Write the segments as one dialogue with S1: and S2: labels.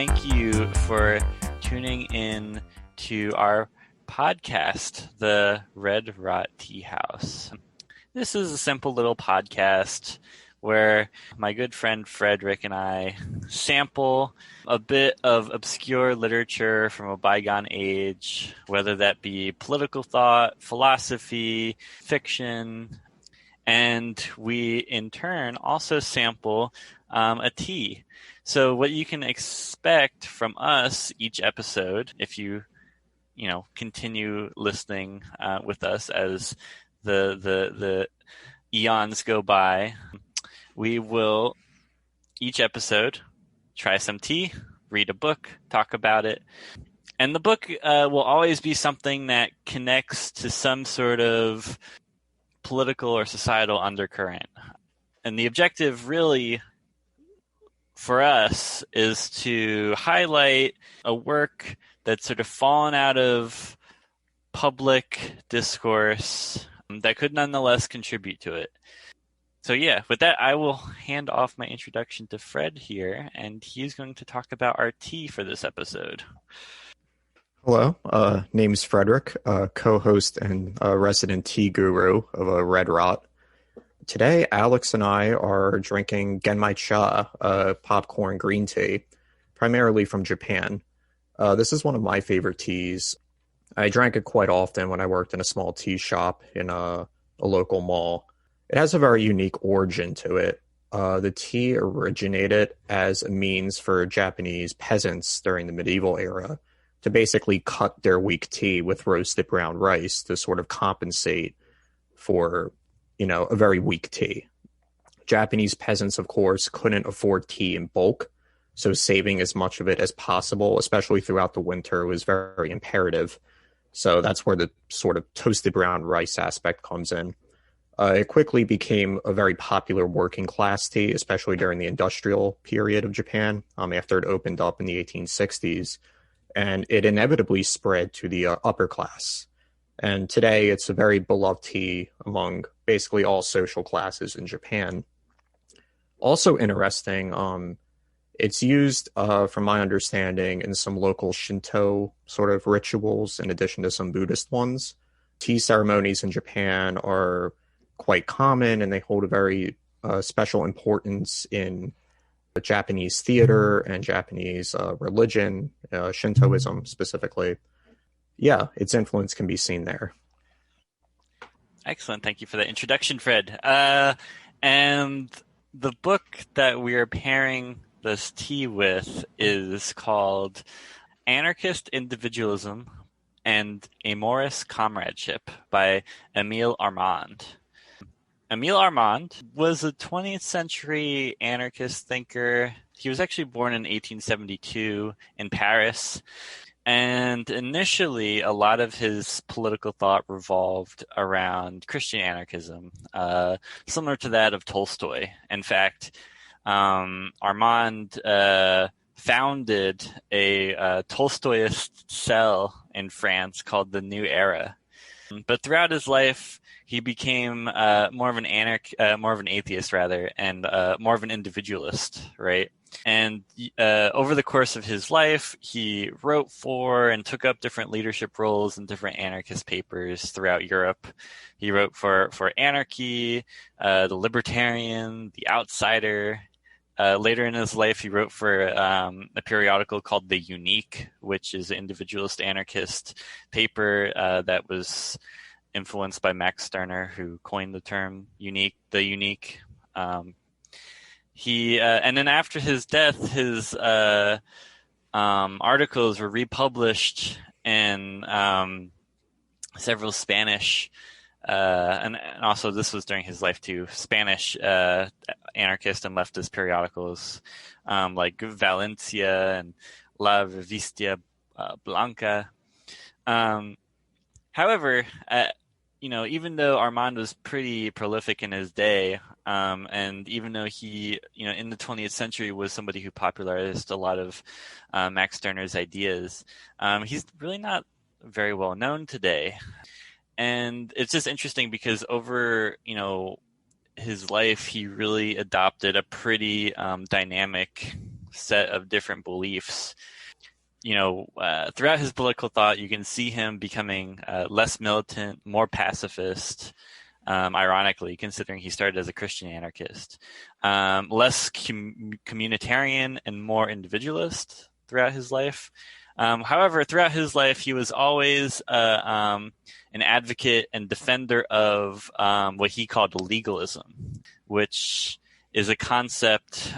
S1: thank you for tuning in to our podcast, the Rot Teahouse. This is a simple little podcast where my good friend Frederick and I sample a bit of obscure literature from a bygone age, whether that be political thought, philosophy, fiction, and we in turn also sample a tea. So what you can expect from us each episode, if you continue listening with us as the eons go by, we will each episode try some tea, read a book, talk about it. And the book will always be something that connects to some sort of political or societal undercurrent. And the objective really for us is to highlight a work that's sort of fallen out of public discourse that could nonetheless contribute to it. So yeah, with that, I will hand off my introduction to Fred here, and he's going to talk about our tea for this episode.
S2: Hello, name's Frederick, co-host and resident tea guru of Red Rot. Today, Alex and I are drinking Genmai Cha, popcorn green tea, primarily from Japan. This is one of my favorite teas. I drank it quite often when I worked in a small tea shop in a local mall. It has a very unique origin to it. The tea originated as a means for Japanese peasants during the medieval era to basically cut their weak tea with roasted brown rice to sort of compensate for, a very weak tea. Japanese peasants, of course, couldn't afford tea in bulk, so saving as much of it as possible, especially throughout the winter, was very imperative. So that's where the sort of toasted brown rice aspect comes in. It quickly became a very popular working class tea, especially during the industrial period of Japan, after it opened up in the 1860s. And it inevitably spread to the upper class. And today, it's a very beloved tea among basically all social classes in Japan. Also interesting, it's used, from my understanding, in some local Shinto sort of rituals, in addition to some Buddhist ones. Tea ceremonies in Japan are quite common, and they hold a very special importance in Japanese theater and Japanese religion, Shintoism specifically. Yeah, its influence can be seen there.
S1: Excellent. Thank you for that introduction, Fred. And the book that we are pairing this tea with is called Anarchist, Individualism, and Amorous Comradeship by Emile Armand. Emile Armand was a 20th century anarchist thinker. He was actually born in 1872 in Paris. And initially, a lot of his political thought revolved around Christian anarchism, similar to that of Tolstoy. In fact, Armand founded a Tolstoyist cell in France called the New Era. But throughout his life, he became more of an atheist rather, and more of an individualist, right? And over the course of his life, he wrote for and took up different leadership roles in different anarchist papers throughout Europe. He wrote for Anarchy, The Libertarian, The Outsider. Later in his life, he wrote for a periodical called The Unique, which is an individualist-anarchist paper that was influenced by Max Stirner, who coined the term the unique. He and then after his death, his articles were republished in several Spanish, and also this was during his life too, Spanish anarchist and leftist periodicals like Valencia and La Revista Blanca. However, even though Armand was pretty prolific in his day, and even though he, in the 20th century was somebody who popularized a lot of Max Stirner's ideas, he's really not very well known today. And it's just interesting because over, his life, he really adopted a pretty dynamic set of different beliefs. Throughout his political thought, you can see him becoming less militant, more pacifist, ironically, considering he started as a Christian anarchist, less communitarian and more individualist throughout his life. However, throughout his life, he was always an advocate and defender of what he called legalism, which is a concept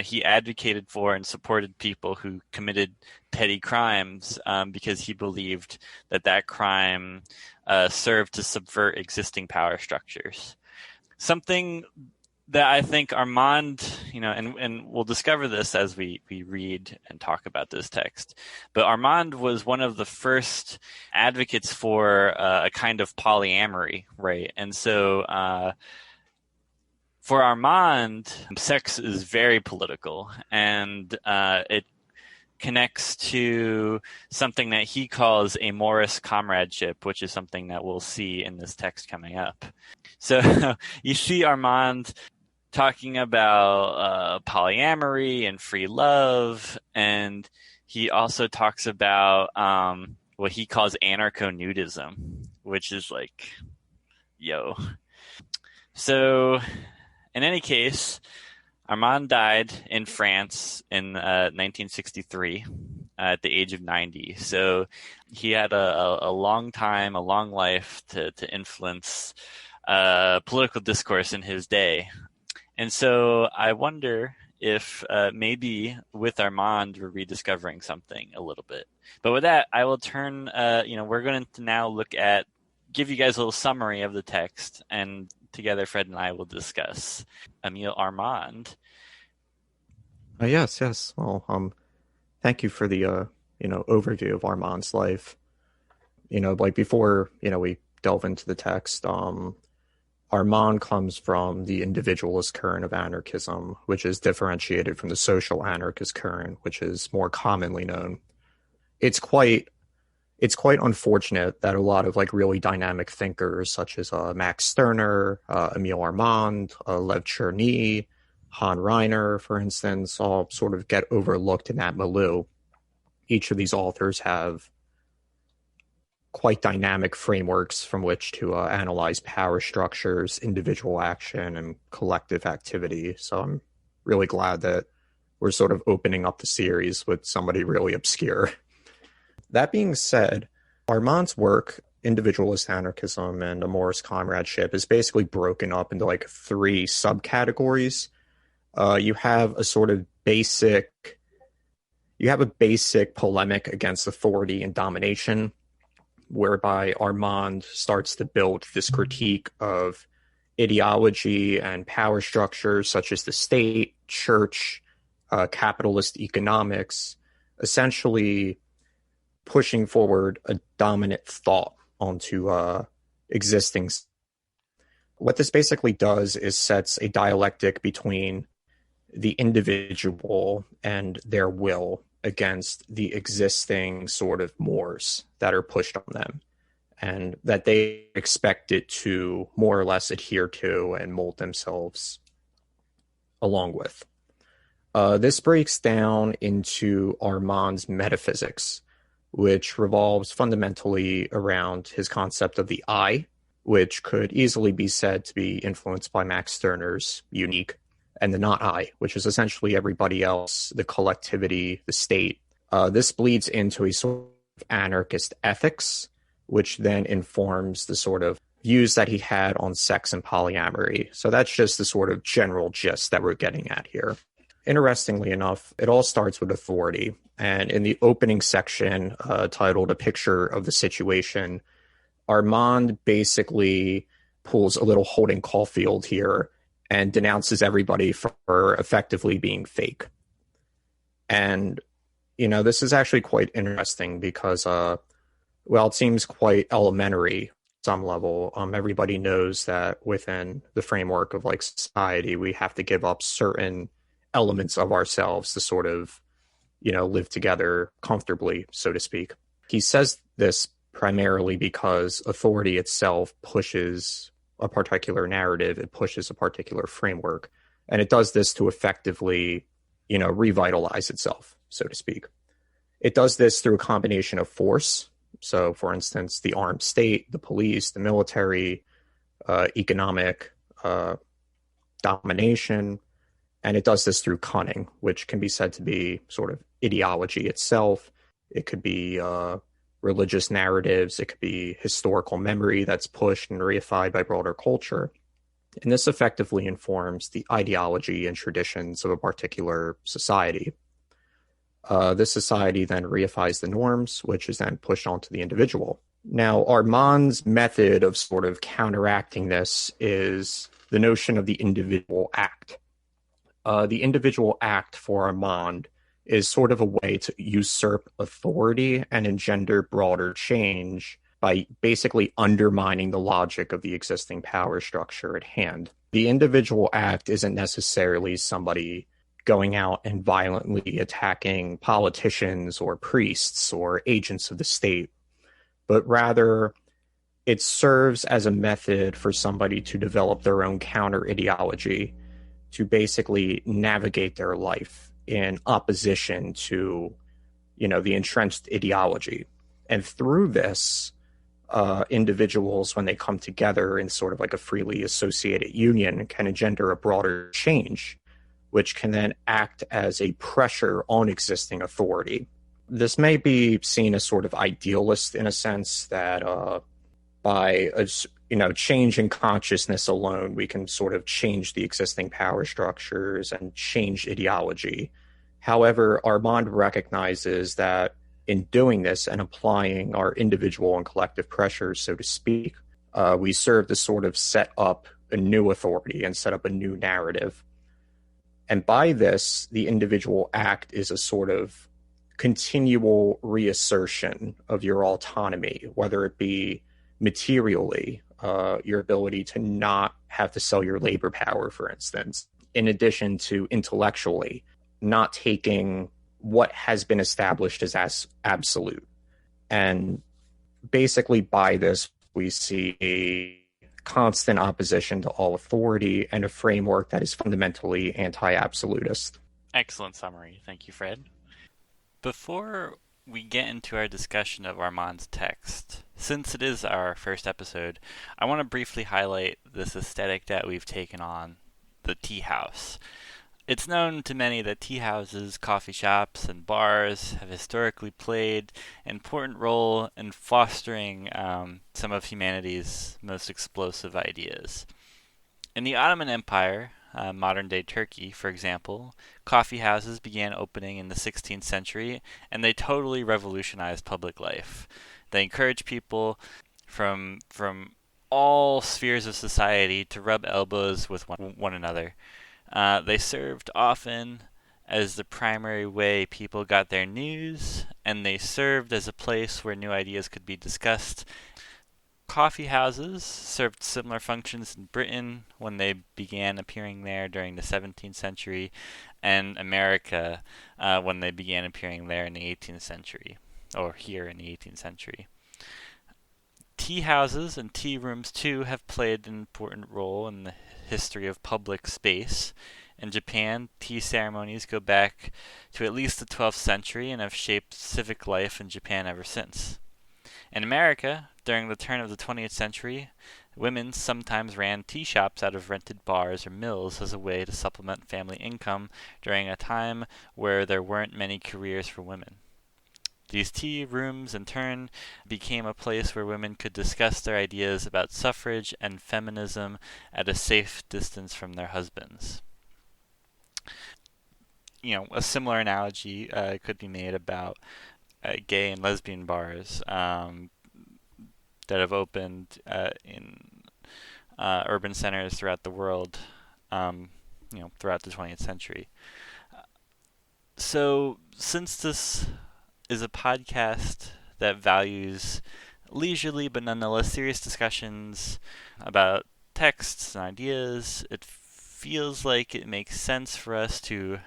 S1: he advocated for and supported people who committed petty crimes because he believed that crime served to subvert existing power structures. Something that I think Armand, and we'll discover this as we read and talk about this text, but Armand was one of the first advocates for a kind of polyamory, right? And so for Armand, sex is very political, and it connects to something that he calls amorous comradeship, which is something that we'll see in this text coming up. So you see Armand talking about polyamory and free love, and he also talks about what he calls anarcho-nudism, which is like, yo. So in any case, Armand died in France in 1963 at the age of 90. So he had a long life to influence political discourse in his day. And so I wonder if maybe with Armand we're rediscovering something a little bit. But with that, I will turn, we're going to now give you guys a little summary of the text, and together Fred and I will discuss. Emile Armand.
S2: Yes. Well, thank you for the overview of Armand's life. Before we delve into the text, Armand comes from the individualist current of anarchism, which is differentiated from the social anarchist current, which is more commonly known. It's quite unfortunate that a lot of really dynamic thinkers such as Max Stirner, Emile Armand, Lev Cherny, Han Reiner, for instance, all sort of get overlooked in that milieu. Each of these authors have quite dynamic frameworks from which to analyze power structures, individual action, and collective activity. So I'm really glad that we're sort of opening up the series with somebody really obscure. That being said, Armand's work, Individualist-Anarchism and Amorous Comradeship, is basically broken up into three subcategories. You have a basic polemic against authority and domination, whereby Armand starts to build this critique of ideology and power structures such as the state, church, capitalist economics, essentially pushing forward a dominant thought onto existing. What this basically does is sets a dialectic between the individual and their will against the existing sort of mores that are pushed on them and that they expect it to more or less adhere to and mold themselves along with. This breaks down into Armand's metaphysics, which revolves fundamentally around his concept of the I, which could easily be said to be influenced by Max Stirner's unique, and the not I, which is essentially everybody else, the collectivity, the state. This bleeds into a sort of anarchist ethics, which then informs the sort of views that he had on sex and polyamory. So that's just the sort of general gist that we're getting at here. Interestingly enough, it all starts with authority. And in the opening section titled A Picture of the Situation, Armand basically pulls a little Holden Caulfield here and denounces everybody for effectively being fake. And, this is actually quite interesting because, it seems quite elementary at some level. Everybody knows that within the framework of society, we have to give up certain elements of ourselves to sort of, live together comfortably, so to speak. He says this primarily because authority itself pushes a particular narrative, it pushes a particular framework, and it does this to effectively revitalize itself, so to speak. It does this through a combination of force. So, for instance, the armed state, the police, the military, economic domination, and it does this through cunning, which can be said to be sort of ideology itself. It could be religious narratives. It could be historical memory that's pushed and reified by broader culture. And this effectively informs the ideology and traditions of a particular society. This society then reifies the norms, which is then pushed onto the individual. Now, Armand's method of sort of counteracting this is the notion of the individual act. The individual act for Armand is sort of a way to usurp authority and engender broader change by basically undermining the logic of the existing power structure at hand. The individual act isn't necessarily somebody going out and violently attacking politicians or priests or agents of the state, but rather it serves as a method for somebody to develop their own counter ideology to basically navigate their life in opposition to, the entrenched ideology. And through this, individuals, when they come together in sort of like a freely associated union, can engender a broader change, which can then act as a pressure on existing authority. This may be seen as sort of idealist in a sense that by a change in consciousness alone, we can sort of change the existing power structures and change ideology. However, Armand recognizes that in doing this and applying our individual and collective pressures, so to speak, we serve to sort of set up a new authority and set up a new narrative. And by this, the individual act is a sort of continual reassertion of your autonomy, whether it be materially, your ability to not have to sell your labor power, for instance, in addition to intellectually, not taking what has been established as absolute. And basically by this, we see a constant opposition to all authority and a framework that is fundamentally anti-absolutist.
S1: Excellent summary. Thank you, Fred. Before we get into our discussion of Armand's text, since it is our first episode, I want to briefly highlight this aesthetic that we've taken on, the tea house. It's known to many that tea houses, coffee shops, and bars have historically played an important role in fostering some of humanity's most explosive ideas. In the Ottoman Empire, modern-day Turkey, for example, coffee houses began opening in the 16th century, and they totally revolutionized public life. They encouraged people from all spheres of society to rub elbows with one another. They served often as the primary way people got their news, and they served as a place where new ideas could be discussed. Coffee houses served similar functions in Britain when they began appearing there during the 17th century, and America when they began appearing there in the 18th century, or here in the 18th century. Tea houses and tea rooms, too, have played an important role in the history of public space. In Japan, tea ceremonies go back to at least the 12th century and have shaped civic life in Japan ever since. In America, during the turn of the 20th century, women sometimes ran tea shops out of rented bars or mills as a way to supplement family income during a time where there weren't many careers for women. These tea rooms, in turn, became a place where women could discuss their ideas about suffrage and feminism at a safe distance from their husbands. A similar analogy could be made about gay and lesbian bars that have opened in urban centers throughout the world, throughout the 20th century. So, since this is a podcast that values leisurely but nonetheless serious discussions about texts and ideas, it feels like it makes sense for us to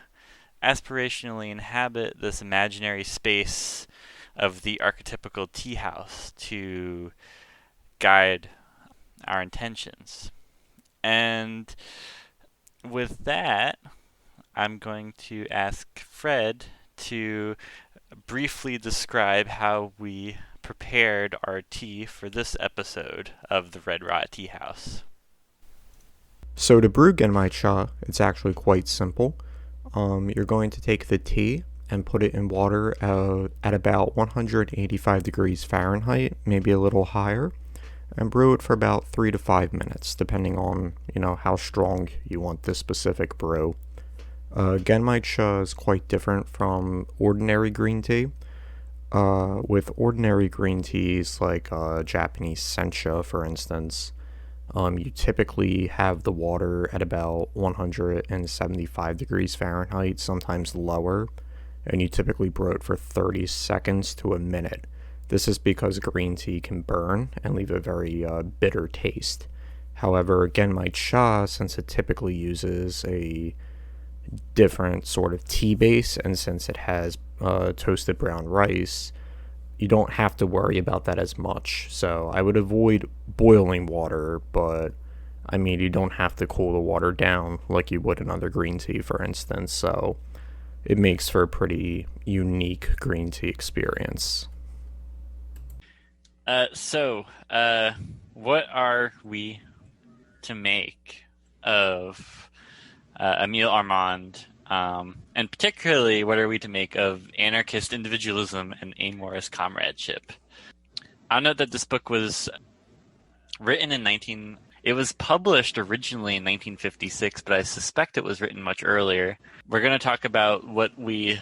S1: aspirationally inhabit this imaginary space of the archetypical tea house to guide our intentions. And with that, I'm going to ask Fred to briefly describe how we prepared our tea for this episode of the Rot Teahouse.
S2: So to brew Genmai cha, it's actually quite simple. You're going to take the tea and put it in water at about 185 degrees Fahrenheit, maybe a little higher, and brew it for about 3 to 5 minutes, depending on, how strong you want this specific brew. Genmai cha is quite different from ordinary green tea. With ordinary green teas like Japanese sencha, for instance, you typically have the water at about 175 degrees Fahrenheit, sometimes lower, and you typically brew it for 30 seconds to a minute. This is because green tea can burn and leave a very bitter taste. However, Genmai cha, since it typically uses a different sort of tea base, and since it has toasted brown rice, you don't have to worry about that as much. So I would avoid boiling water, but I mean, you don't have to cool the water down like you would another green tea, for instance. So it makes for a pretty unique green tea experience.
S1: What are we to make of Emile Armand, and particularly what are we to make of anarchist individualism and amorous comradeship? I'll note that this book was written it was published originally in 1956, but I suspect it was written much earlier. We're going to talk about what we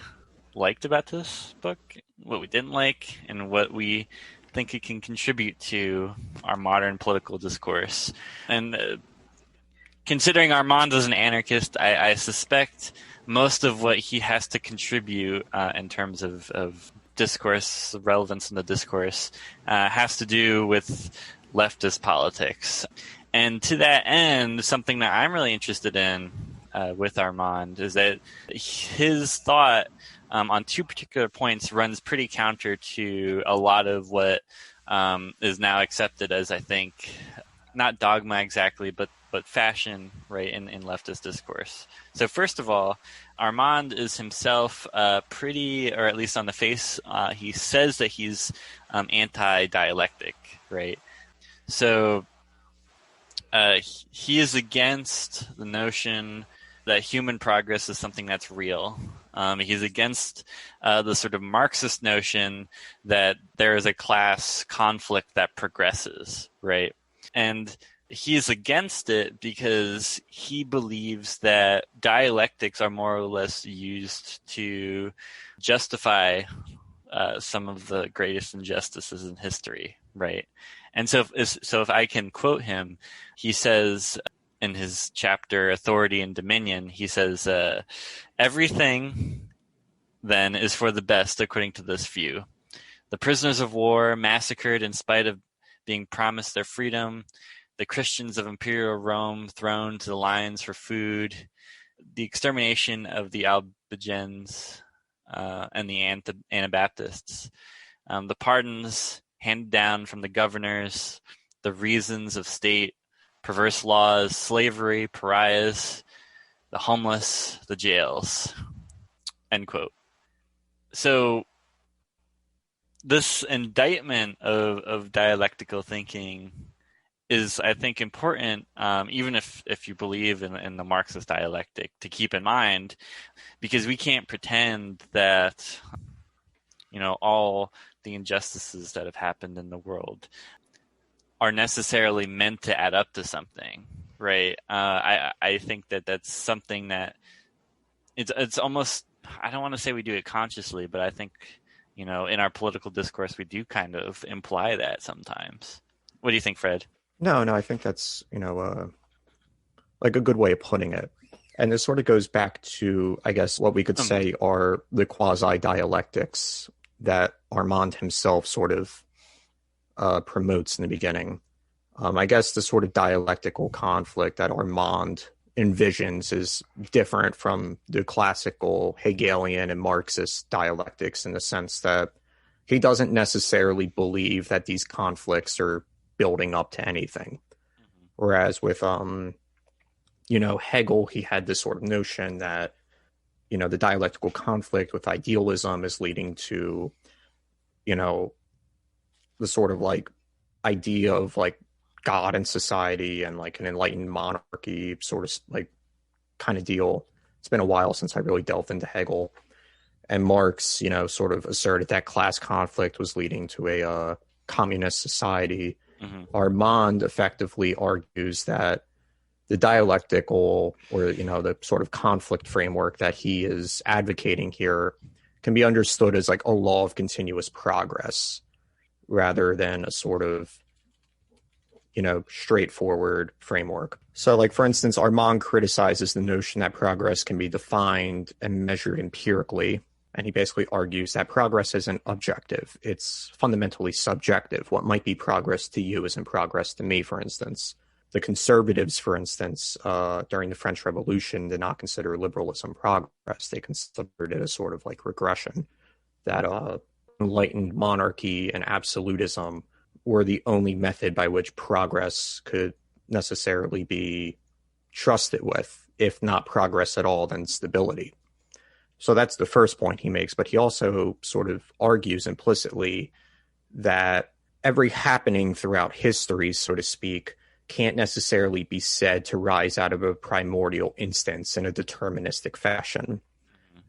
S1: liked about this book, what we didn't like, and what we think it can contribute to our modern political discourse. And considering Armand is an anarchist, I suspect most of what he has to contribute in terms of discourse, relevance in the discourse, has to do with leftist politics. And to that end, something that I'm really interested in with Armand is that his thought on two particular points runs pretty counter to a lot of what is now accepted as, I think, not dogma exactly, but fashion, right, in leftist discourse. So first of all, Armand is himself pretty, or at least on the face, he says that he's anti-dialectic, right? So he is against the notion that human progress is something that's real. He's against the sort of Marxist notion that there is a class conflict that progresses, right? And he's against it because he believes that dialectics are more or less used to justify some of the greatest injustices in history, right? And so if I can quote him, he says in his chapter Authority and Dominion, he says, everything then is for the best according to this view. The prisoners of war massacred in spite of being promised their freedom, the Christians of Imperial Rome thrown to the lions for food, the extermination of the Albigens and the Anabaptists, the pardons handed down from the governors, the reasons of state, perverse laws, slavery, pariahs, the homeless, the jails, end quote. So this indictment of dialectical thinking is, I think, important, even if you believe in the Marxist dialectic, to keep in mind, because we can't pretend that, all the injustices that have happened in the world are necessarily meant to add up to something, right? I think that that's something that it's almost, I don't want to say we do it consciously, but I think, in our political discourse, we do kind of imply that sometimes. What do you think, Fred?
S2: No, I think that's, like a good way of putting it. And this sort of goes back to, I guess, what we could say are the quasi-dialectics that Armand himself sort of promotes in the beginning. I guess the sort of dialectical conflict that Armand envisions is different from the classical Hegelian and Marxist dialectics in the sense that he doesn't necessarily believe that these conflicts are building up to anything. Whereas with, Hegel, he had this sort of notion that the dialectical conflict with idealism is leading to, you know, the sort of like idea of like God and society and like an enlightened monarchy sort of like kind of deal. It's been a while since I really delved into Hegel. And Marx, sort of asserted that class conflict was leading to a communist society.
S1: Mm-hmm.
S2: Armand effectively argues that the dialectical or, the sort of conflict framework that he is advocating here can be understood as like a law of continuous progress rather than a sort of, straightforward framework. So, like, for instance, Armand criticizes the notion that progress can be defined and measured empirically. And he basically argues that progress isn't objective. It's fundamentally subjective. What might be progress to you isn't progress to me, for instance. The conservatives, for instance, during the French Revolution did not consider liberalism progress. They considered it a sort of like regression, that enlightened monarchy and absolutism were the only method by which progress could necessarily be trusted with. If not progress at all, then stability. So that's the first point he makes, but he also sort of argues implicitly that every happening throughout history, so to speak, can't necessarily be said to rise out of a primordial instance in a deterministic fashion.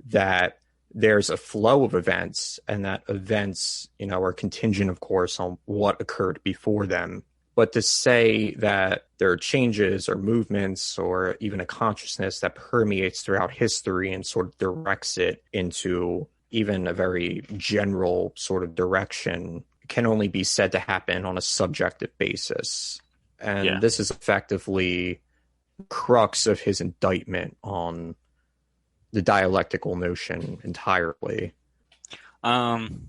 S2: That there's a flow of events, and that events, are contingent, of course, on what occurred before them. But to say that there are changes or movements or even a consciousness that permeates throughout history and sort of directs it into even a very general sort of direction can only be said to happen on a subjective basis. And this is effectively the crux of his indictment on the dialectical notion entirely.
S1: Thinking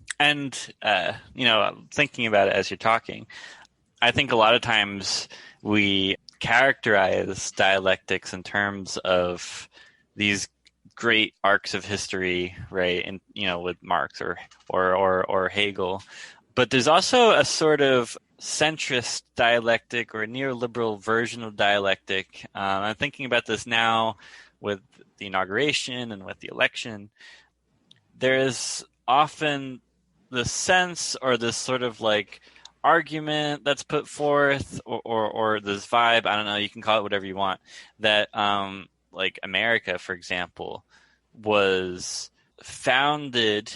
S1: about it as you're talking, I think a lot of times we characterize dialectics in terms of these great arcs of history, right? And with Marx or Hegel, but there's also a sort of centrist dialectic or neoliberal version of dialectic. I'm thinking about this now with the inauguration and with the election. There is often the sense or this sort of like argument that's put forth or this vibe, I don't know, you can call it whatever you want, that like America, for example, was founded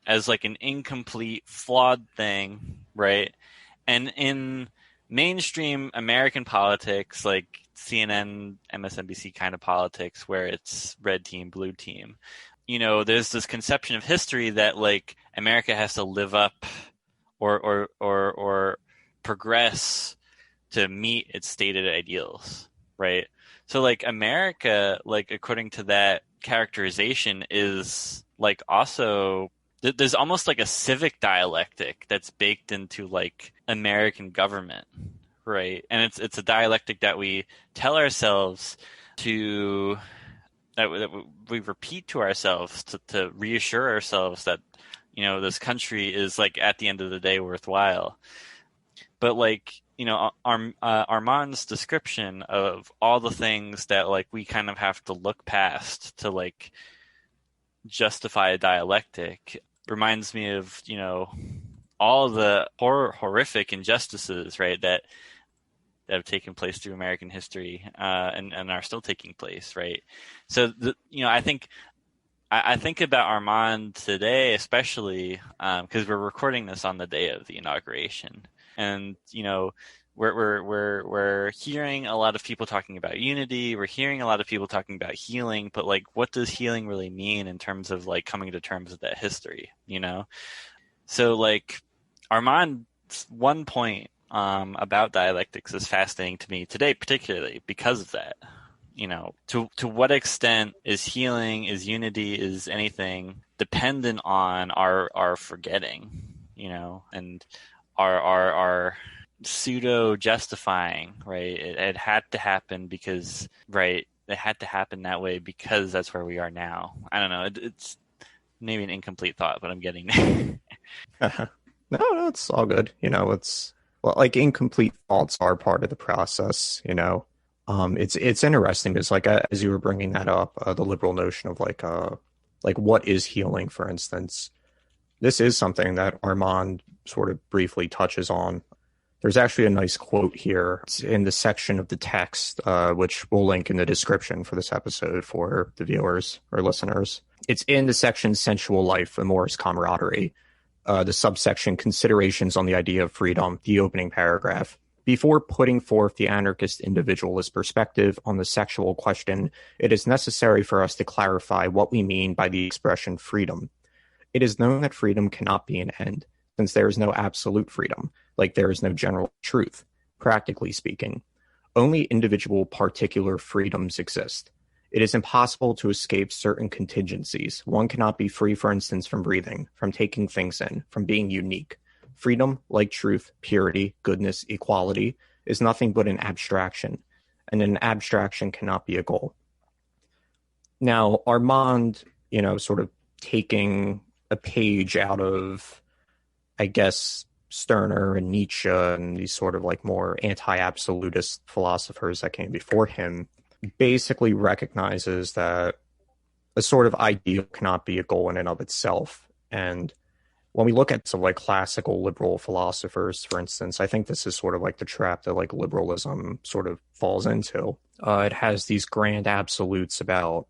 S1: as like an incomplete, flawed thing, right? And in mainstream American politics, like CNN, MSNBC kind of politics, where it's red team, blue team, there's this conception of history that like America has to live up or progress to meet its stated ideals, right? So like America, like according to that characterization, is like also there's almost like a civic dialectic that's baked into like American government, right? And it's a dialectic that we tell ourselves to that we repeat to ourselves to reassure ourselves that this country is like at the end of the day worthwhile. But like Armand's description of all the things that like we kind of have to look past to like justify a dialectic reminds me of all the horrific injustices, right, that have taken place through American history and are still taking place, right? So I think about Armand today, especially because we're recording this on the day of the inauguration, and we're hearing a lot of people talking about unity. We're hearing a lot of people talking about healing, but like, what does healing really mean in terms of like coming to terms with that history? So like Armand's one point about dialectics is fascinating to me today, particularly because of that. To what extent is healing, is unity, is anything dependent on our forgetting, and our pseudo justifying, right? It had to happen because, right, it had to happen that way because that's where we are now. I don't know. It's maybe an incomplete thought, but I'm getting there.
S2: No, it's all good. It's, well, like incomplete thoughts are part of the process, It's interesting because as you were bringing that up, the liberal notion of like what is healing, for instance. This is something that Armand sort of briefly touches on. There's actually a nice quote here. It's in the section of the text, which we'll link in the description for this episode for the viewers or listeners. It's in the section Sensual Life, Amorous Camaraderie, the subsection Considerations on the Idea of Freedom, the opening paragraph. Before putting forth the anarchist individualist perspective on the sexual question, it is necessary for us to clarify what we mean by the expression freedom. It is known that freedom cannot be an end, since there is no absolute freedom, like there is no general truth, practically speaking. Only individual particular freedoms exist. It is impossible to escape certain contingencies. One cannot be free, for instance, from breathing, from taking things in, from being unique. Freedom, like truth, purity, goodness, equality, is nothing but an abstraction, and an abstraction cannot be a goal. Now, Armand, sort of taking a page out of, I guess, Stirner and Nietzsche and these sort of like more anti-absolutist philosophers that came before him, basically recognizes that a sort of ideal cannot be a goal in and of itself. And when we look at some like classical liberal philosophers, for instance, I think this is sort of like the trap that like liberalism sort of falls into. It has these grand absolutes about,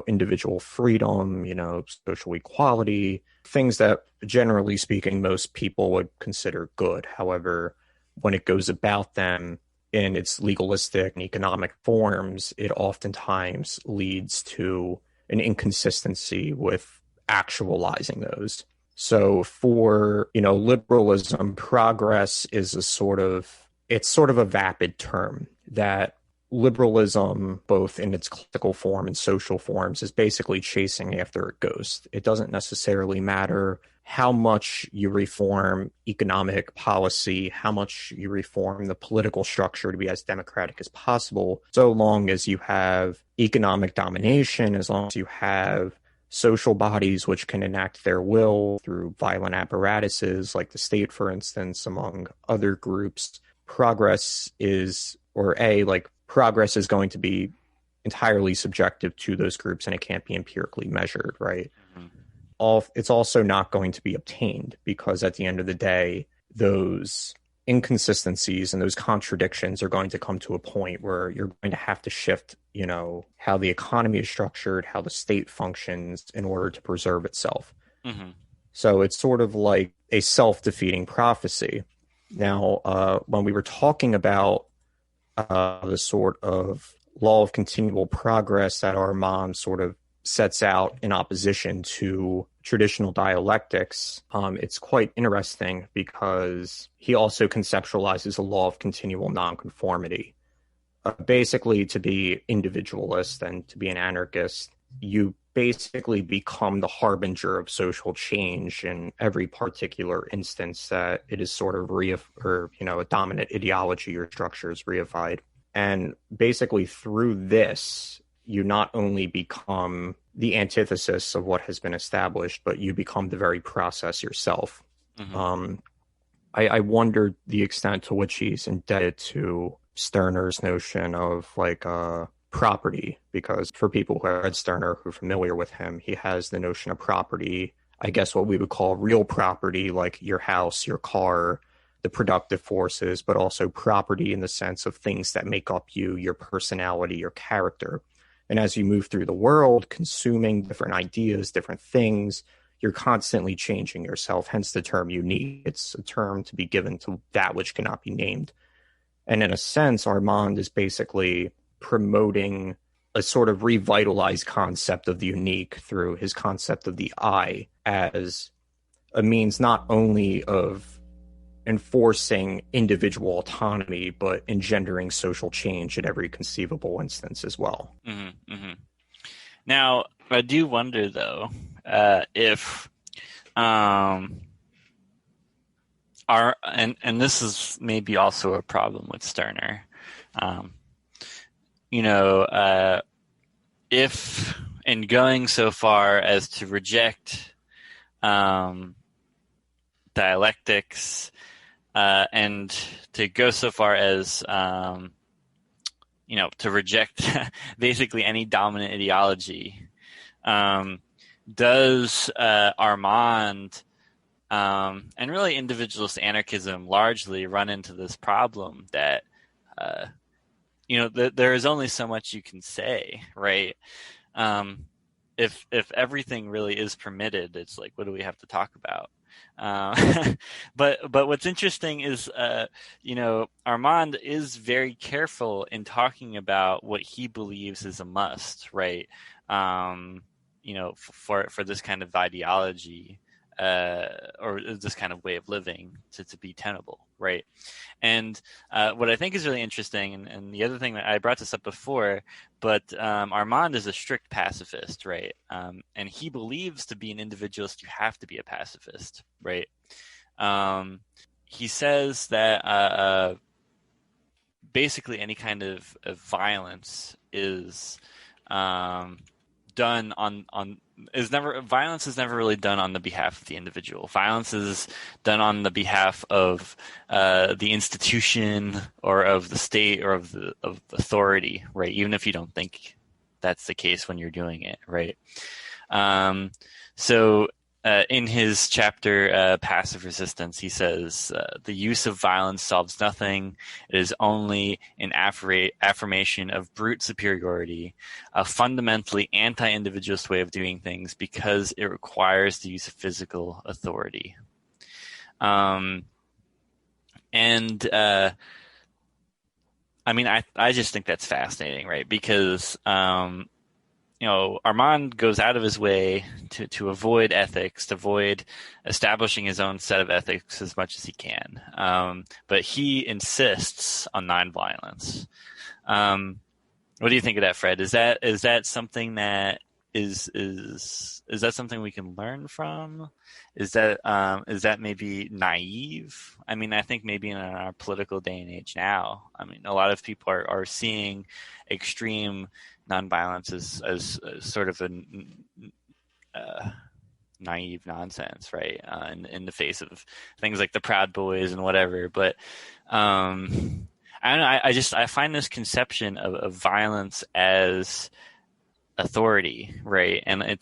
S2: individual freedom, social equality, things that generally speaking, most people would consider good. However, when it goes about them in its legalistic and economic forms, it oftentimes leads to an inconsistency with actualizing those. So for, liberalism, progress is it's sort of a vapid term that liberalism, both in its classical form and social forms, is basically chasing after a ghost. It doesn't necessarily matter how much you reform economic policy, how much you reform the political structure to be as democratic as possible, so long as you have economic domination, as long as you have social bodies which can enact their will through violent apparatuses like the state, for instance, among other groups. Progress is going to be entirely subjective to those groups, and it can't be empirically measured, right? Mm-hmm. It's also not going to be obtained because at the end of the day, those inconsistencies and those contradictions are going to come to a point where you're going to have to shift, how the economy is structured, how the state functions in order to preserve itself. Mm-hmm. So it's sort of like a self-defeating prophecy. Now, when we were talking about the sort of law of continual progress that Armand sort of sets out in opposition to traditional dialectics, it's quite interesting because he also conceptualizes a law of continual nonconformity. Basically, to be individualist and to be an anarchist, you basically become the harbinger of social change in every particular instance that it is sort of a dominant ideology or structure is reified. And basically through this, you not only become the antithesis of what has been established, but you become the very process yourself. Mm-hmm. I wondered the extent to which he's indebted to Stirner's notion of property, because for people who have read Stirner, who are familiar with him, he has the notion of property, I guess what we would call real property, like your house, your car, the productive forces, but also property in the sense of things that make up you, your personality, your character. And as you move through the world, consuming different ideas, different things, you're constantly changing yourself, hence the term unique. It's a term to be given to that which cannot be named. And in a sense, Armand is basically promoting a sort of revitalized concept of the unique through his concept of the I as a means not only of enforcing individual autonomy, but engendering social change at every conceivable instance as well.
S1: Mm-hmm, mm-hmm. Now, I do wonder, though, if and this is maybe also a problem with Stirner, if in going so far as to reject dialectics and to go so far as to reject basically any dominant ideology. Does Armand and really individualist anarchism largely run into this problem that there is only so much you can say, right? If everything really is permitted, it's like, what do we have to talk about? But what's interesting is, Armand is very careful in talking about what he believes is a must, right? For this kind of ideology, or this kind of way of living to be tenable, right? And what I think is really interesting, and the other thing that I brought this up before, but Armand is a strict pacifist, right? And he believes to be an individualist, you have to be a pacifist, right? He says that basically any kind of violence is done violence is never really done on the behalf of the individual. Violence is done on the behalf of the institution or of the state or of authority, right? Even if you don't think that's the case when you're doing it, right? So in his chapter, Passive Resistance, he says, the use of violence solves nothing. It is only an affirmation of brute superiority, a fundamentally anti-individualist way of doing things because it requires the use of physical authority. I just think that's fascinating, right? Because Armand goes out of his way to avoid ethics, to avoid establishing his own set of ethics as much as he can. But he insists on nonviolence. What do you think of that, Fred? Is that something that is that something we can learn from? Is that maybe naive? I think maybe in our political day and age now, a lot of people are seeing extreme nonviolence as sort of a naive nonsense, right? In the face of things like the Proud Boys and whatever. But I don't know. I find this conception of violence as authority, right? And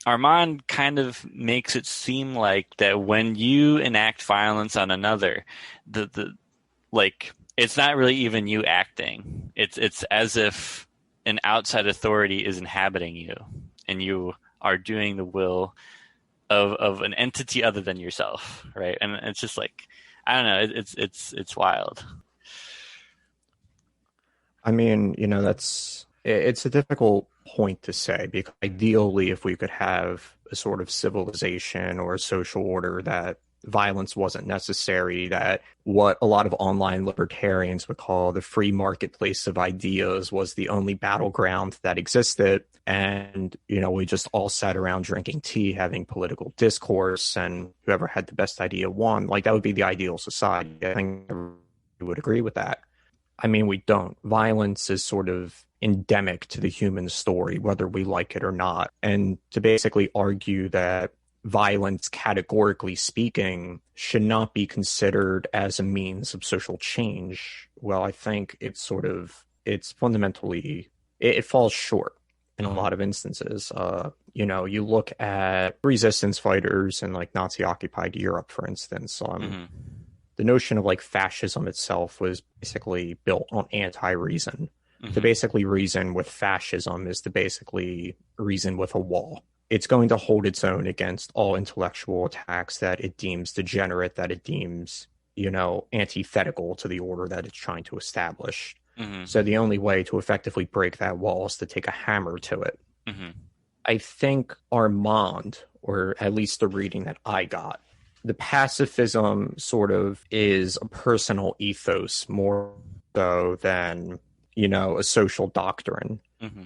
S1: Armand kind of makes it seem like that when you enact violence on another, it's not really even you acting. It's as if an outside authority is inhabiting you, and you are doing the will of an entity other than yourself, right? And it's just like, I don't know. It's wild.
S2: It's a difficult point to say, because ideally, if we could have a sort of civilization or a social order that violence wasn't necessary, that what a lot of online libertarians would call the free marketplace of ideas was the only battleground that existed, and we just all sat around drinking tea, having political discourse, and whoever had the best idea won, that would be the ideal society. I think everyone would agree with that. We don't. Violence is sort of endemic to the human story, whether we like it or not. And to basically argue that violence, categorically speaking, should not be considered as a means of social change, well, I think it's fundamentally, it falls short in a lot of instances. You look at resistance fighters in Nazi-occupied Europe, for instance. The notion of fascism itself was basically built on anti-reason. Mm-hmm. To basically reason with fascism is to basically reason with a wall. It's going to hold its own against all intellectual attacks that it deems degenerate, that it deems, antithetical to the order that it's trying to establish. Mm-hmm. So the only way to effectively break that wall is to take a hammer to it. Mm-hmm. I think Armand, or at least the reading that I got, the pacifism sort of is a personal ethos more so than, a social doctrine. Mm-hmm.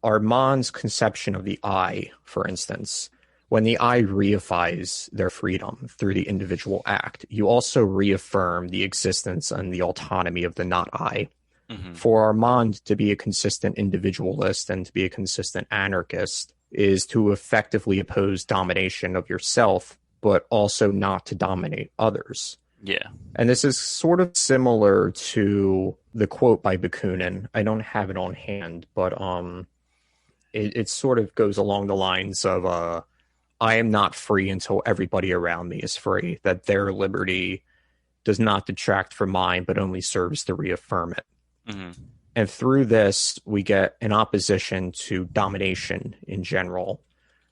S2: Armand's conception of the I, for instance, when the I reifies their freedom through the individual act, you also reaffirm the existence and the autonomy of the not I. Mm-hmm. For Armand to be a consistent individualist and to be a consistent anarchist is to effectively oppose domination of yourself, but also not to dominate others.
S1: Yeah.
S2: And this is sort of similar to the quote by Bakunin. I don't have it on hand, but it sort of goes along the lines of I am not free until everybody around me is free, that their liberty does not detract from mine, but only serves to reaffirm it.
S1: Hmm.
S2: And through this, we get an opposition to domination in general,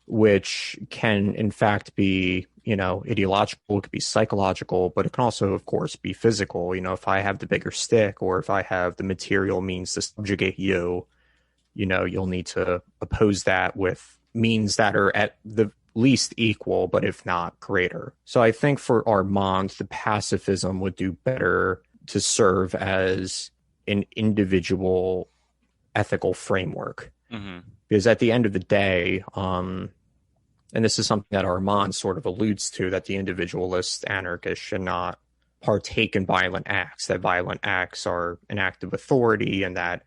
S2: which can, in fact, be, ideological, it could be psychological, but it can also, of course, be physical. If I have the bigger stick or if I have the material means to subjugate you, you'll need to oppose that with means that are at the least equal, but if not greater. So I think for Armand, the pacifism would do better to serve as an individual ethical framework.
S1: Hmm.
S2: Because at the end of the day, and this is something that Armand sort of alludes to, that the individualist anarchist should not partake in violent acts, that violent acts are an act of authority, and that,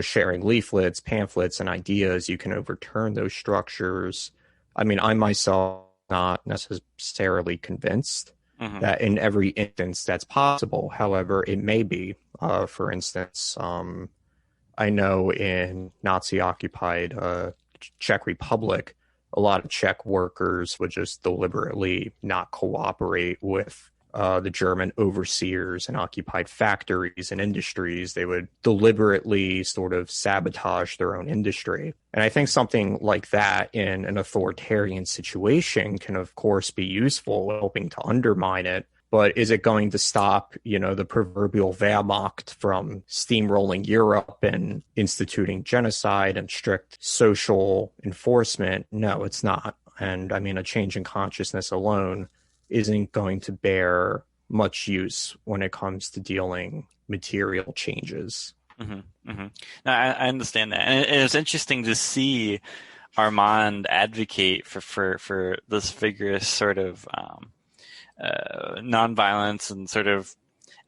S2: sharing leaflets, pamphlets, and ideas, you can overturn those structures. I mean, I myself not necessarily convinced
S1: Hmm.
S2: that in every instance that's possible. However, it may be. For instance, I know in Nazi-occupied Czech Republic, a lot of Czech workers would just deliberately not cooperate with the German overseers and occupied factories and industries. They would deliberately sort of sabotage their own industry. And I think something like that in an authoritarian situation can, of course, be useful, helping to undermine it. But is it going to stop, the proverbial Wehrmacht from steamrolling Europe and instituting genocide and strict social enforcement? No, it's not. And I mean, a change in consciousness alone isn't going to bear much use when it comes to dealing material changes.
S1: Hmm. Hmm. No, I understand that, and it's interesting to see Armand advocate for this vigorous sort of nonviolence and sort of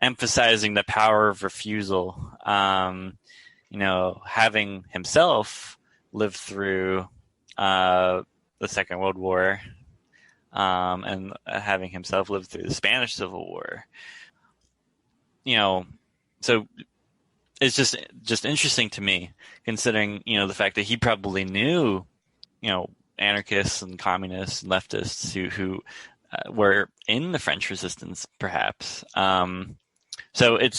S1: emphasizing the power of refusal. Having himself lived through the Second World War, and having himself lived through the Spanish Civil War. So it's just interesting to me, considering the fact that he probably knew anarchists and communists and leftists who were in the French Resistance, perhaps. So it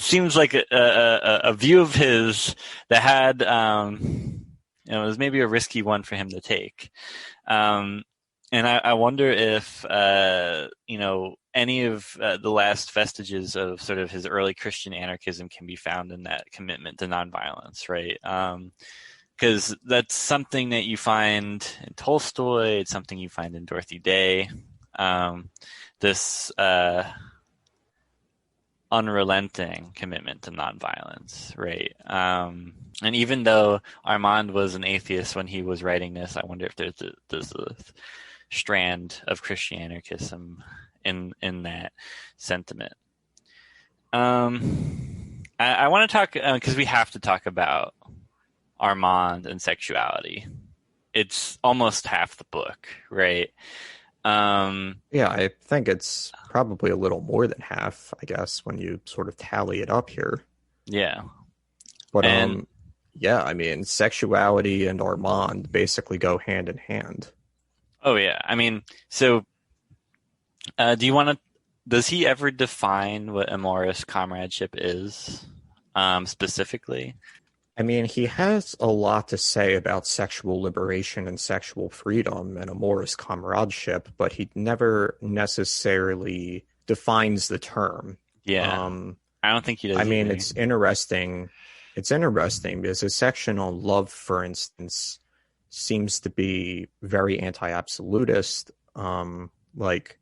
S1: seems like a view of his that had it was maybe a risky one for him to take. And I wonder if any of the last vestiges of sort of his early Christian anarchism can be found in that commitment to nonviolence, right? Because that's something that you find in Tolstoy. It's something you find in Dorothy Day. This unrelenting commitment to nonviolence, right? And even though Armand was an atheist when he was writing this, I wonder if there's a strand of Christian anarchism in that sentiment. I want to talk, because we have to talk about Armand and sexuality. It's almost half the book, right?
S2: Yeah, I think it's probably a little more than half, I guess, when you sort of tally it up here.
S1: Yeah.
S2: But
S1: And
S2: yeah, I mean, sexuality and Armand basically go hand in hand.
S1: oh yeah, I mean, so does he ever define what amorous comradeship is, specifically?
S2: I mean, he has a lot to say about sexual liberation and sexual freedom and amorous comradeship, but he never necessarily defines the term.
S1: Yeah. I don't think he does
S2: I mean,
S1: either.
S2: it's interesting. It's interesting because his section on love, for instance, seems to be very anti-absolutist. Like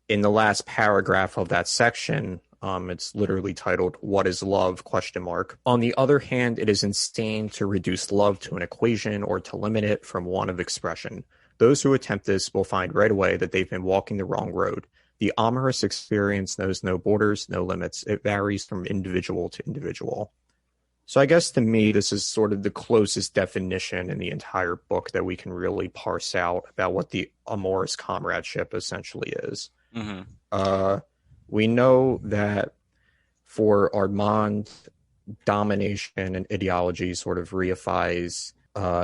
S2: in the last paragraph of that section, it's literally titled "What is Love?" question mark. On the other hand, it is insane to reduce love to an equation or to limit it from one of expression. Those who attempt this will find right away that they've been walking the wrong road. The amorous experience knows no borders, no limits. It varies from individual to individual. So I guess to me, this is sort of the closest definition in the entire book that we can really parse out about what the amorous comradeship essentially is.
S1: Mm-hmm.
S2: We know that for Armand, domination and ideology sort of reifies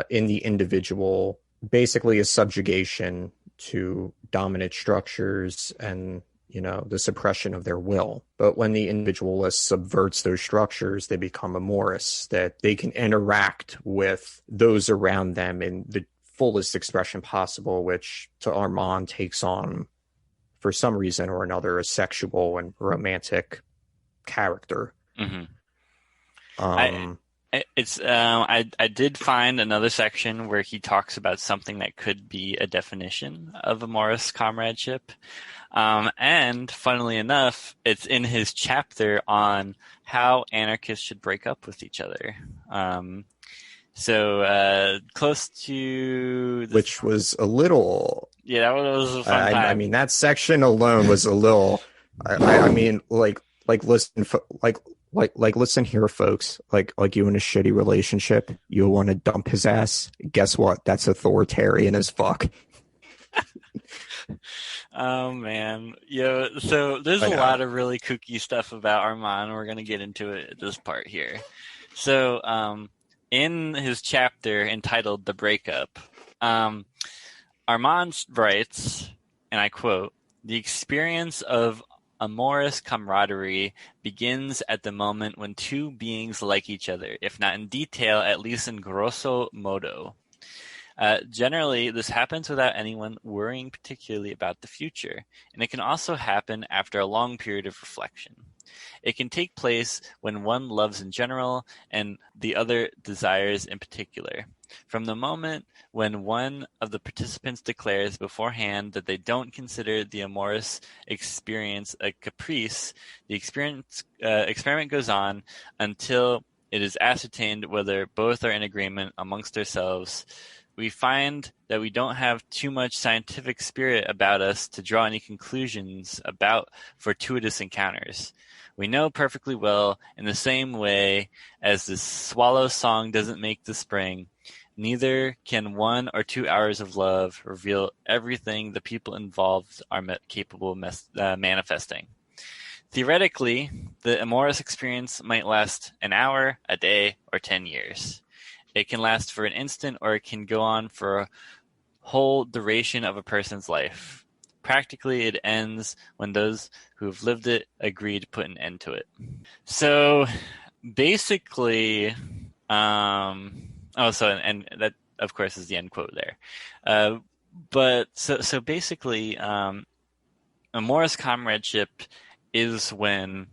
S2: in the individual, basically a subjugation to dominant structures and the suppression of their will. But when the individualist subverts those structures, they become amorous, that they can interact with those around them in the fullest expression possible, which to Armand takes on, for some reason or another, a sexual and romantic character.
S1: Mm-hmm.
S2: Um,
S1: I did find another section where he talks about something that could be a definition of amorous comradeship. And funnily enough, it's in his chapter on how anarchists should break up with each other. So close to
S2: which was a little.
S1: Yeah, that was a fun time.
S2: I mean, that section alone was a little. I mean, listen, listen here, folks. Like you in a shitty relationship, you want to dump his ass. Guess what? That's authoritarian as fuck.
S1: Oh man, so there's a lot of really kooky stuff about Armand. We're gonna get into it at this part here. So, in his chapter entitled "The Breakup," Armand writes, and I quote, "The experience of amorous camaraderie begins at the moment when two beings like each other, if not in detail, at least in grosso modo. Generally, this happens without anyone worrying particularly about the future, and it can also happen after a long period of reflection. It can take place when one loves in general and the other desires in particular. From the moment when one of the participants declares beforehand that they don't consider the amorous experience a caprice, the experiment goes on until it is ascertained whether both are in agreement amongst ourselves. We find that we don't have too much scientific spirit about us to draw any conclusions about fortuitous encounters. We know perfectly well, in the same way as the swallow song doesn't make the spring, neither can 1 or 2 hours of love reveal everything the people involved are capable of manifesting. Theoretically, the amorous experience might last an hour, a day, or 10 years. It can last for an instant, or it can go on for a whole duration of a person's life. Practically, it ends when those who have lived it agree to put an end to it." So, basically, and that, of course, is the end quote there. But so basically, amorous comradeship is when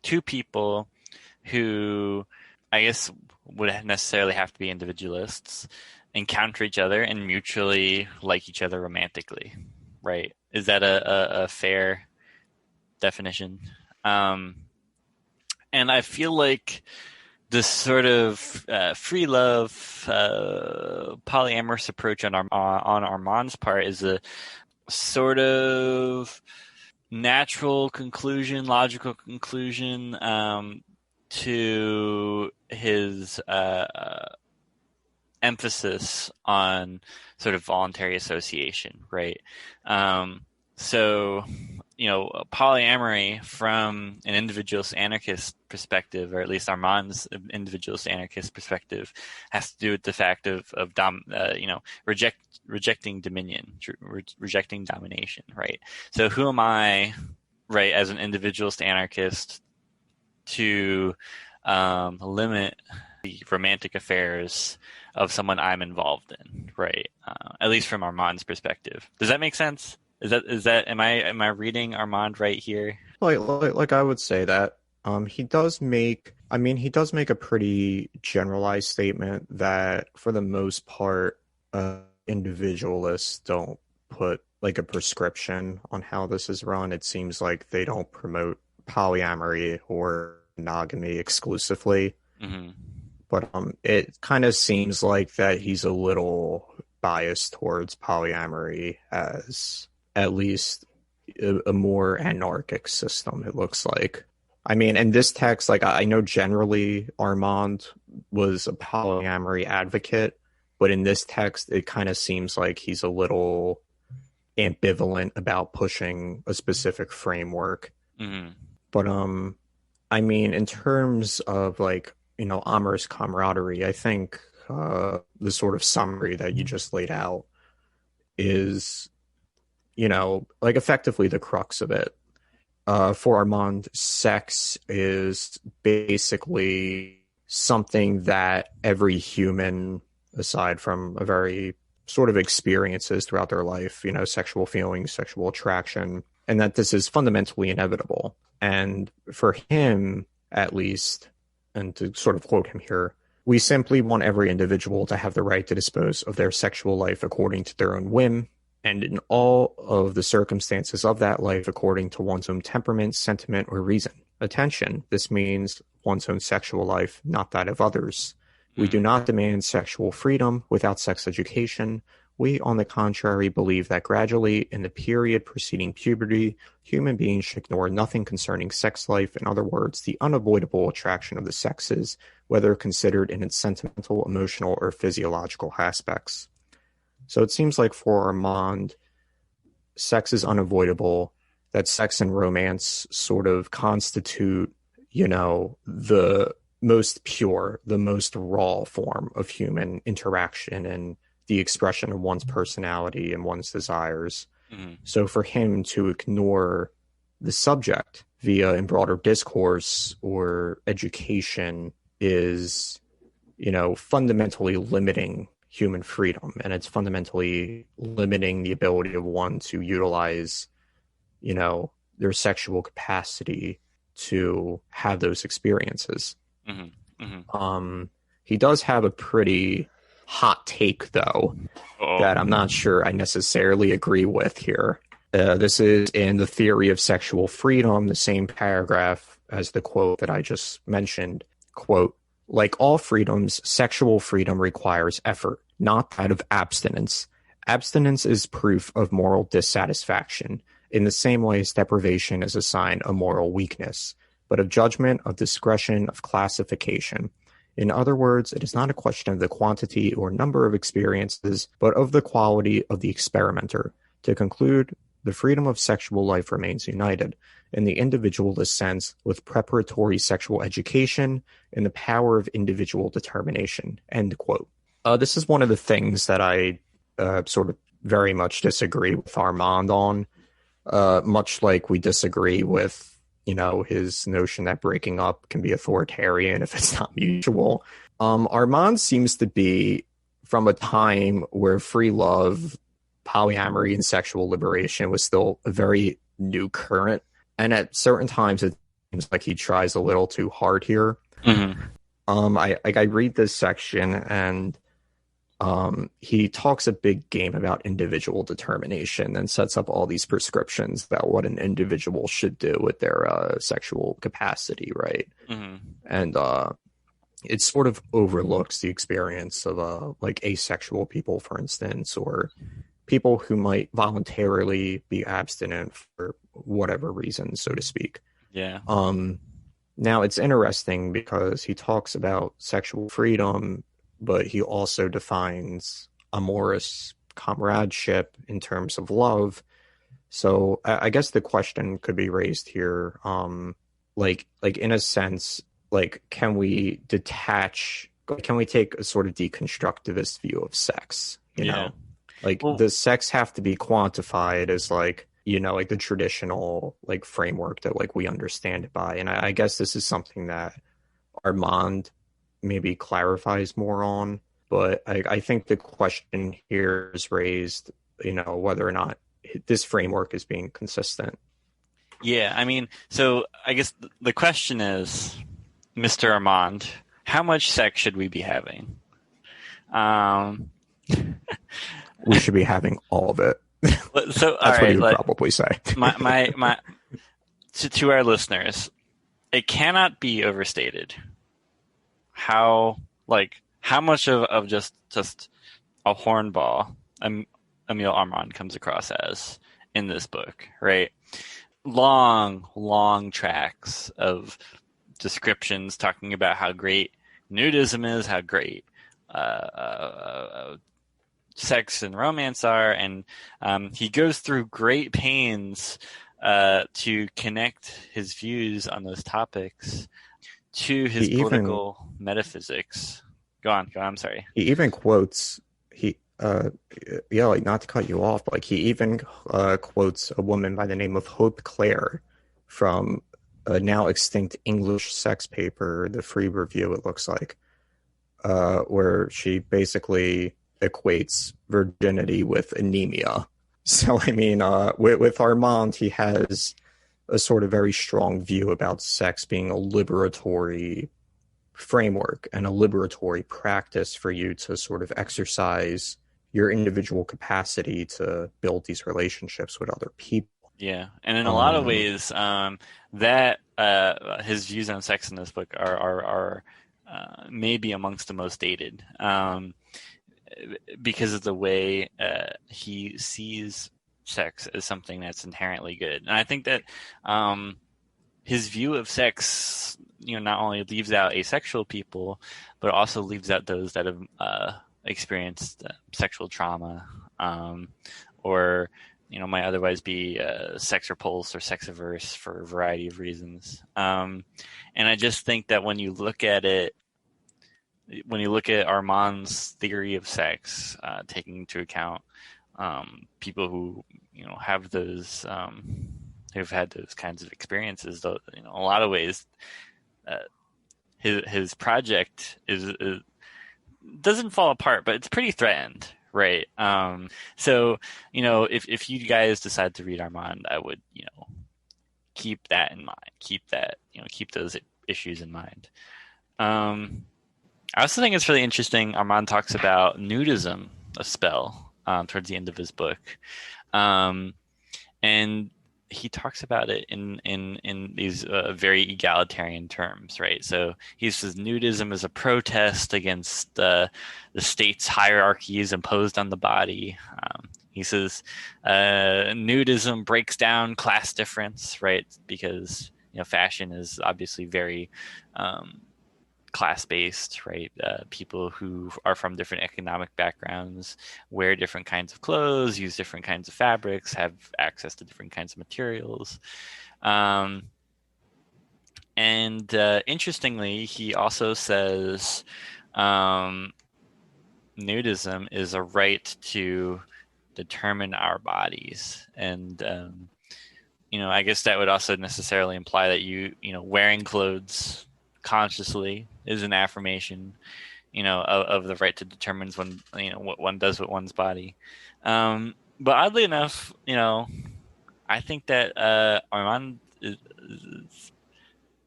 S1: two people who, I guess, would necessarily have to be individualists encounter each other and mutually like each other romantically, right? Is that a fair definition? And I feel like this sort of free love, polyamorous approach on Armand's part is a sort of natural conclusion, logical conclusion to his emphasis on sort of voluntary association, right? So, polyamory from an individualist-anarchist perspective, or at least Armand's individualist-anarchist perspective, has to do with the fact of rejecting dominion, rejecting domination, right? So who am I, right, as an individualist-anarchist to limit the romantic affairs of someone I'm involved in, right? At least from Armand's perspective. Does that make sense? Is that am I reading Armand right here?
S2: Like I would say that he does make a pretty generalized statement that for the most part individualists don't put like a prescription on how this is run. It seems like they don't promote polyamory or monogamy exclusively.
S1: Mm-hmm.
S2: But it kind of seems like that he's a little biased towards polyamory as at least a more anarchic system, it looks like. I mean, in this text, like I know generally Armand was a polyamory advocate, but in this text, it kind of seems like he's a little ambivalent about pushing a specific framework.
S1: Mm-hmm.
S2: But I mean, in terms of like, amorous camaraderie, I think the sort of summary that you just laid out is, like effectively the crux of it. For Armand, sex is basically something that every human, aside from a very sort of experiences throughout their life, sexual feelings, sexual attraction, and that this is fundamentally inevitable. And for him, at least, and to sort of quote him here, we simply want every individual to have the right to dispose of their sexual life according to their own whim, and in all of the circumstances of that life according to one's own temperament, sentiment, or reason. Attention, this means one's own sexual life, not that of others. We do not demand sexual freedom without sex education. We, on the contrary, believe that gradually, in the period preceding puberty, human beings should ignore nothing concerning sex life, in other words, the unavoidable attraction of the sexes, whether considered in its sentimental, emotional, or physiological aspects. So it seems like for Armand, sex is unavoidable, that sex and romance sort of constitute, the most pure, the most raw form of human interaction and the expression of one's personality and one's desires.
S1: Mm-hmm.
S2: So for him to ignore the subject via in broader discourse or education is, fundamentally limiting human freedom, and it's fundamentally limiting the ability of one to utilize, their sexual capacity to have those experiences.
S1: Mm-hmm. Mm-hmm.
S2: He does have a pretty hot take, though, that I'm not sure I necessarily agree with here. This is in The Theory of Sexual Freedom, the same paragraph as the quote that I just mentioned. Quote, like all freedoms, sexual freedom requires effort, not that of abstinence. Abstinence is proof of moral dissatisfaction, in the same way as deprivation is a sign of moral weakness, but of judgment, of discretion, of classification. In other words, it is not a question of the quantity or number of experiences, but of the quality of the experimenter. To conclude, the freedom of sexual life remains united, in the individualist sense, with preparatory sexual education and the power of individual determination. End quote. This is one of the things that I sort of very much disagree with Armand on, much like we disagree with his notion that breaking up can be authoritarian if it's not mutual. Armand seems to be from a time where free love, polyamory, and sexual liberation was still a very new current. And at certain times, it seems like he tries a little too hard here.
S1: Mm-hmm.
S2: I read this section, and he talks a big game about individual determination and sets up all these prescriptions about what an individual should do with their sexual capacity, right?
S1: Mm-hmm.
S2: And it sort of overlooks the experience of like asexual people, for instance, or people who might voluntarily be abstinent for whatever reason, so to speak.
S1: Yeah.
S2: Now it's interesting because he talks about sexual freedom, but he also defines amorous comradeship in terms of love. So I guess the question could be raised here, like in a sense, like can we take a sort of deconstructivist view of sex? You know, like does sex have to be quantified as like, like the traditional like framework that like we understand it by? And I guess this is something that Armand maybe clarifies more on, but I think the question here is raised, whether or not this framework is being consistent.
S1: Yeah, I mean, so I guess the question is, Mr. Armand, how much sex should we be having?
S2: We should be having all of it.
S1: So
S2: that's what you would probably say.
S1: To our listeners, it cannot be overstated how much of just a hornball Emile Armand comes across as in this book, right? Long tracks of descriptions talking about how great nudism is, how great sex and romance are, and he goes through great pains to connect his views on those topics to
S2: He
S1: his
S2: even
S1: political metaphysics. Go on, go on. I'm sorry.
S2: he even quotes he yeah, like not to cut you off, like he even quotes a woman by the name of Hope Clare from a now extinct English sex paper, the Free Review, it looks like, where she basically equates virginity with anemia. So I mean, with Armand, he has a sort of very strong view about sex being a liberatory framework and a liberatory practice for you to sort of exercise your individual capacity to build these relationships with other people.
S1: Yeah, and in a lot of
S2: Um,
S1: ways, that his views on sex in this book are maybe amongst the most dated, because of the way he sees sex as something that's inherently good. And I think that his view of sex, not only leaves out asexual people, but also leaves out those that have experienced sexual trauma, or might otherwise be sex repulsed or sex averse for a variety of reasons. And I just think that when you look at it, when you look at Armand's theory of sex, taking into account people who have those who've had those kinds of experiences, though, in a lot of ways, uh, his project is doesn't fall apart, but it's pretty threatened, right? So if you guys decide to read Armand, I would keep that in mind, keep those issues in mind. I also think it's really interesting. Armand talks about nudism, a spell, towards the end of his book, um, and he talks about it in these very egalitarian terms, right? So he says nudism is a protest against the state's hierarchies imposed on the body. He says nudism breaks down class difference, right? Because fashion is obviously very class-based, right? People who are from different economic backgrounds wear different kinds of clothes, use different kinds of fabrics, have access to different kinds of materials. Um, and interestingly, he also says nudism is a right to determine our bodies. And I guess that would also necessarily imply that wearing clothes consciously is an affirmation, of the right to determine what one does with one's body. But oddly enough, I think that Armand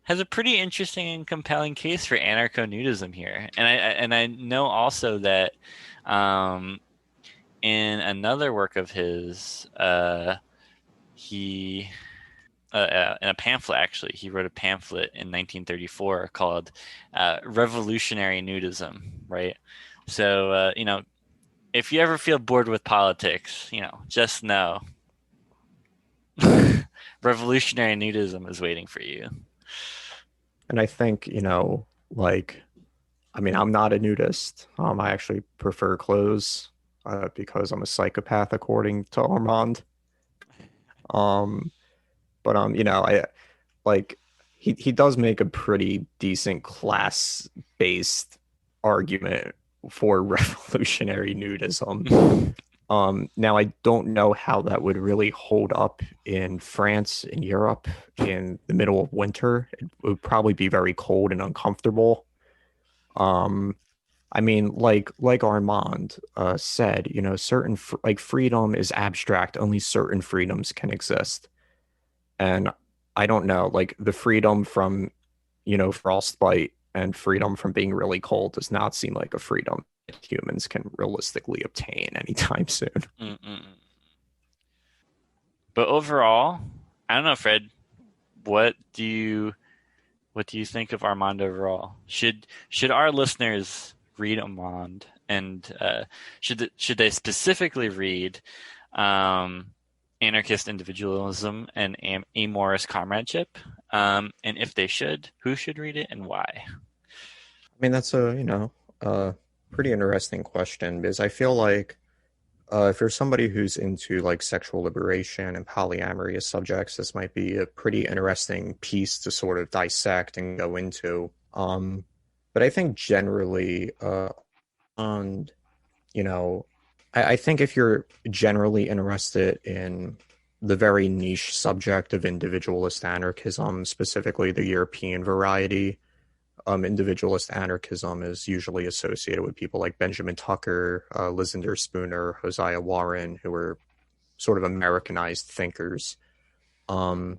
S1: has a pretty interesting and compelling case for anarcho-nudism here, and I know also that in another work of his, he in a pamphlet, actually. He wrote a pamphlet in 1934 called Revolutionary Nudism, right? So, if you ever feel bored with politics, just know revolutionary nudism is waiting for you.
S2: and I think, like, I mean, I'm not a nudist. I actually prefer clothes because I'm a psychopath, according to Armand. Um, but I like he does make a pretty decent class-based argument for revolutionary nudism. Now I don't know how that would really hold up in France, in Europe, in the middle of winter. It would probably be very cold and uncomfortable. Um, I mean, like Armand said, certain like freedom is abstract. Only certain freedoms can exist. And I don't know, like the freedom from, frostbite and freedom from being really cold does not seem like a freedom that humans can realistically obtain anytime soon.
S1: Mm-mm. But overall, I don't know, Fred. What do you what do you think of Armand overall? Should our listeners read Armand, and should they specifically read um, anarchist individualism and amorous comradeship? And if they should, who should read it and why?
S2: I mean, that's a, pretty interesting question because I feel like If you're somebody who's into like sexual liberation and polyamory as subjects, this might be a pretty interesting piece to sort of dissect and go into. But I think generally, on you know, I think if you're generally interested in the very niche subject of individualist anarchism, specifically the European variety, individualist anarchism is usually associated with people like Benjamin Tucker, Lysander Spooner, Hosea Warren, who were sort of Americanized thinkers. Um,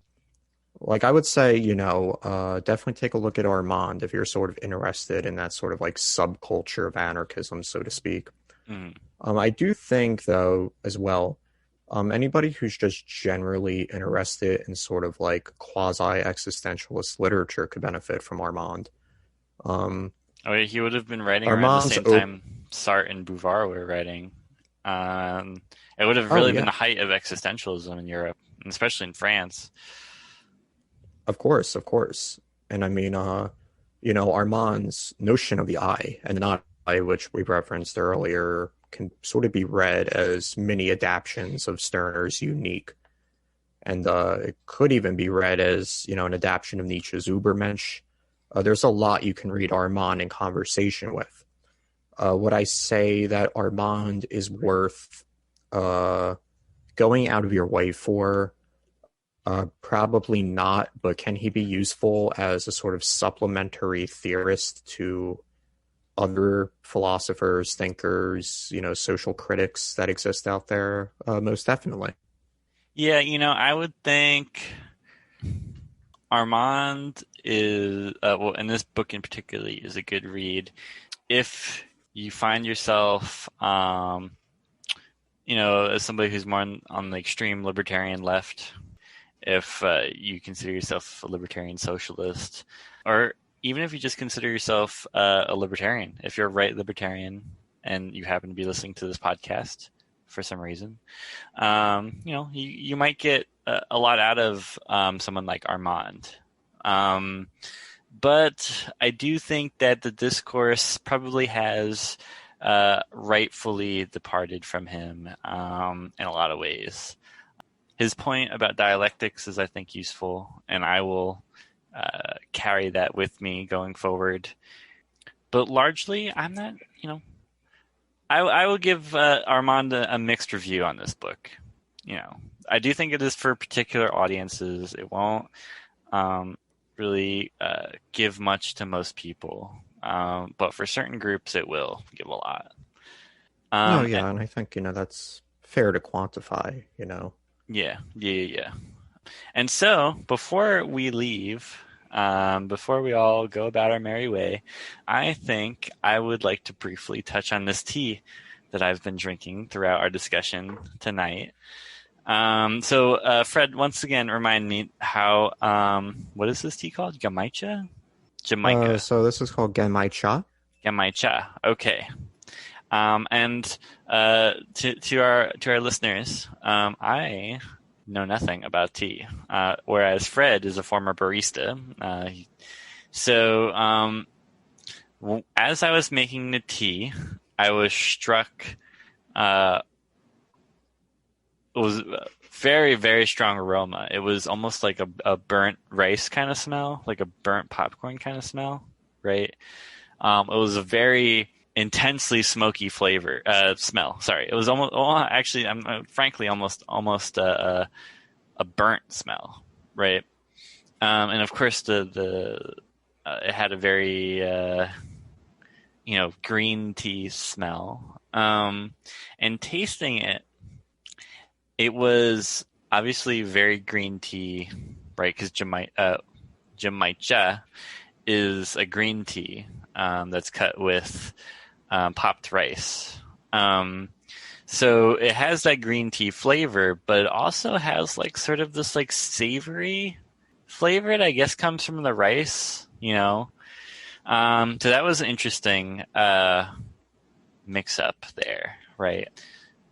S2: like I would say, definitely take a look at Armand if you're sort of interested in that sort of like subculture of anarchism, so to speak.
S1: Mm.
S2: I do think, though, as well, anybody who's just generally interested in sort of like quasi-existentialist literature could benefit from Armand. Um,
S1: Oh, yeah, he would have been writing around the
S2: Armand's
S1: same time Sartre and Bouvard were writing. It would have
S2: Oh
S1: really been
S2: yeah,
S1: the height of existentialism in Europe, and especially in France.
S2: of course, of course. And I mean, Armand's notion of the I and not I, which we referenced earlier, can sort of be read as mini adaptations of Stirner's unique. And it could even be read as, an adaptation of Nietzsche's Übermensch. There's a lot you can read Armand in conversation with. Would I say that Armand is worth going out of your way for? Probably not, but can he be useful as a sort of supplementary theorist to other philosophers, thinkers, social critics that exist out there? Most definitely.
S1: Yeah, I would think Armand is, well, and this book in particular is a good read if you find yourself, as somebody who's more on the extreme libertarian left, if you consider yourself a libertarian socialist, or even if you just consider yourself a libertarian, if you're a right libertarian and you happen to be listening to this podcast for some reason, you might get a lot out of someone like Armand. But I do think that the discourse probably has rightfully departed from him in a lot of ways. His point about dialectics is, I think, useful, and I will carry that with me going forward. But largely, I'm not, I will give Armand a mixed review on this book. I do think it is for particular audiences. It won't really give much to most people, but for certain groups, it will give a lot.
S2: No, yeah, and I think, that's fair to quantify.
S1: Yeah. And so, before we leave, before we all go about our merry way, I think I would like to briefly touch on this tea that I've been drinking throughout our discussion tonight. So, Fred, once again, remind me what is this tea called? Jamaica? Jamaica.
S2: So this is called Genmaicha.
S1: Jamaica. Okay. And to our listeners, I know nothing about tea, whereas Fred is a former barista. So as I was making the tea, I was struck. It was a very, very strong aroma. It was almost like a burnt rice kind of smell, like a burnt popcorn kind of smell, right? It was a very intensely smoky smell. Sorry, it was almost actually, I'm frankly almost a burnt smell, right? And of course it had a very green tea smell. And tasting it, it was obviously very green tea, right? Because Jamaica is a green tea that's cut with popped rice. So it has that green tea flavor, but it also has like sort of this like savory flavor. It, I guess, comes from the rice, So that was an interesting mix up there, right?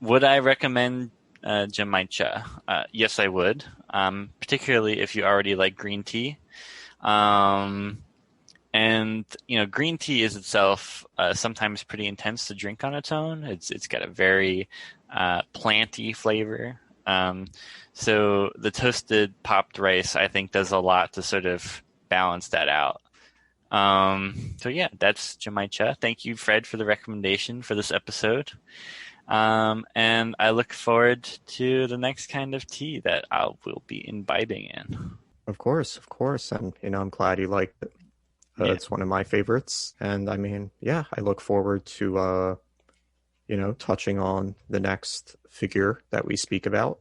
S1: Would I recommend Jamaica? Yes, I would, particularly if you already like green tea. And And green tea is itself sometimes pretty intense to drink on its own. It's got a very planty flavor. So the toasted popped rice, I think, does a lot to sort of balance that out. So yeah, that's Jamaica. Thank you, Fred, for the recommendation for this episode. And I look forward to the next kind of tea that I will be imbibing in.
S2: Of course, of course. And, I'm glad you liked it.
S1: Yeah.
S2: It's one of my favorites. And I mean, yeah, I look forward to, touching on the next figure that we speak about.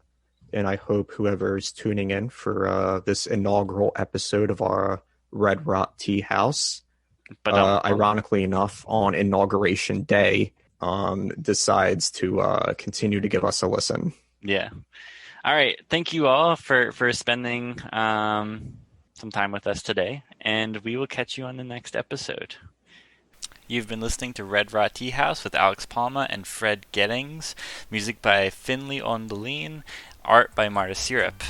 S2: And I hope whoever's tuning in for this inaugural episode of our Rot Teahouse,
S1: But
S2: ironically enough, on Inauguration Day, decides to continue to give us a listen.
S1: yeah. All right. Thank you all for spending some time with us today, and we will catch you on the next episode. You've been listening to Rot Teahouse with Alex Palma and Fred Gettings. Music by Finley on the Lean. Art by Marta Syrup.